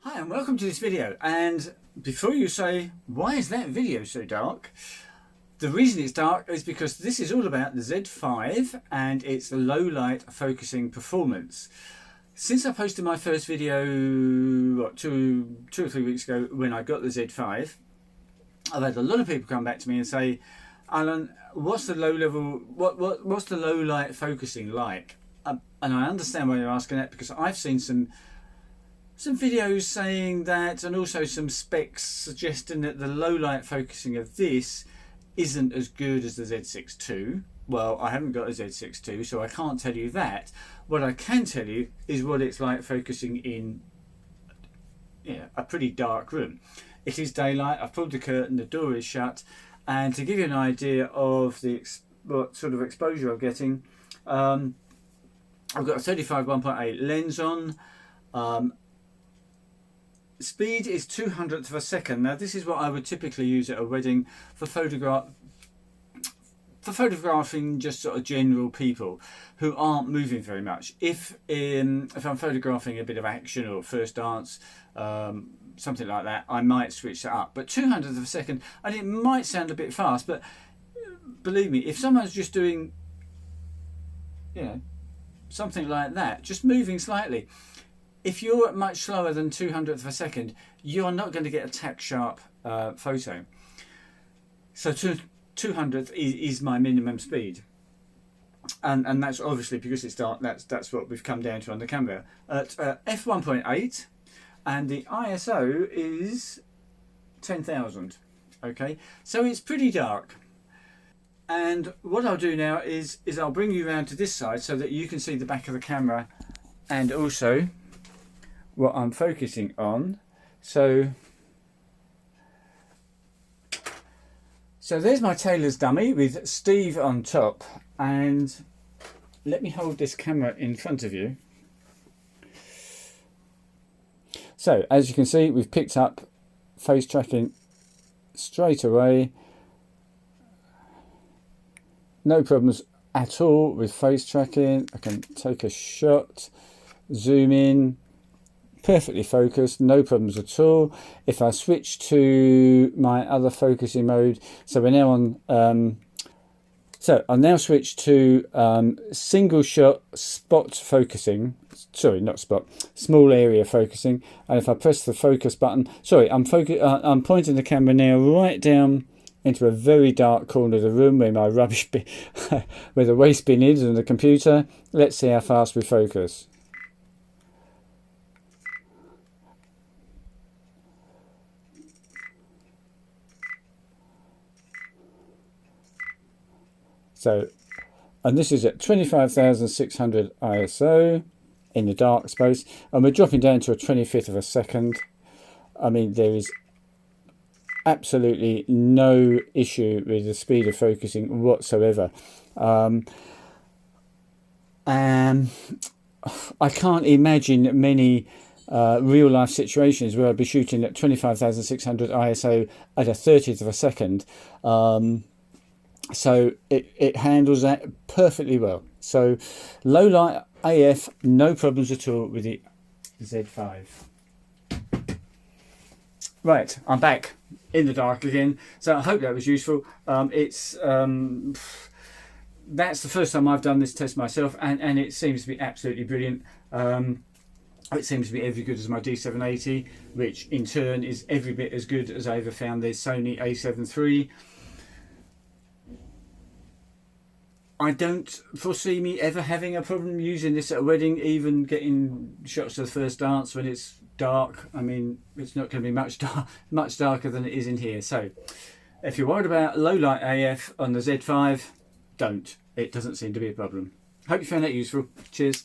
Hi and welcome to this video, and before you say why is that video so dark, the reason it's dark is because this is all about the Z5 and its low light focusing performance. Since I posted my first video two or three weeks ago when I got the Z5, I've had a lot of people come back to me and say, Alan, what's the low level, what's the low light focusing like? And I understand why you're asking that, because I've seen some videos saying that, and also some specs suggesting that the low light focusing of this isn't as good as the Z6 II. Well, I haven't got a Z6 II, so I can't tell you that. What I can tell you is what it's like focusing in a pretty dark room. It is daylight, I've pulled the curtain, the door is shut, and to give you an idea of what sort of exposure I'm getting, I've got a 35 1.8 lens on. Speed is 200th of a second. Now this is what I would typically use at a wedding for photographing just sort of general people who aren't moving very much. If I'm photographing a bit of action or first dance, something like that, I might switch that up. But 200th of a second, and it might sound a bit fast, but believe me, if someone's just doing, something like that, just moving slightly, if you're much slower than 200th of a second, you're not going to get a tack sharp photo. So 200th is my minimum speed, and that's obviously because it's dark. That's what we've come down to on the camera at f1.8, and the ISO is 10,000. Okay, so it's pretty dark. And what I'll do now is I'll bring you around to this side so that you can see the back of the camera and also what I'm focusing on. So there's my tailor's dummy with Steve on top, and let me hold this camera in front of you. So as you can see, we've picked up face tracking straight away. No problems at all with face tracking. I can take a shot, zoom in, perfectly focused, no problems at all. If I switch to my other focusing mode, so we're now on, so I'll now switch to single shot spot focusing, sorry, not spot, small area focusing. And if I press the focus button, sorry, I'm pointing the camera now right down into a very dark corner of the room where my rubbish bin, where the waste bin is and the computer. Let's see how fast we focus. So, and this is at 25,600 ISO in the dark space, and we're dropping down to a 25th of a second. I mean, there is absolutely no issue with the speed of focusing whatsoever. And I can't imagine many real life situations where I'd be shooting at 25,600 ISO at a 30th of a second. So it handles that perfectly well. So low light AF, no problems at all with the Z5. Right, I'm back in the dark again, so I hope that was useful. That's the first time I've done this test myself, and it seems to be absolutely brilliant. It seems to be every good as my D780, which in turn is every bit as good as I ever found the Sony A7 III. I don't foresee me ever having a problem using this at a wedding, even getting shots of the first dance when it's dark. I mean, it's not going to be much darker than it is in here. So if you're worried about low light AF on the Z5, don't. It doesn't seem to be a problem. Hope you found that useful. Cheers.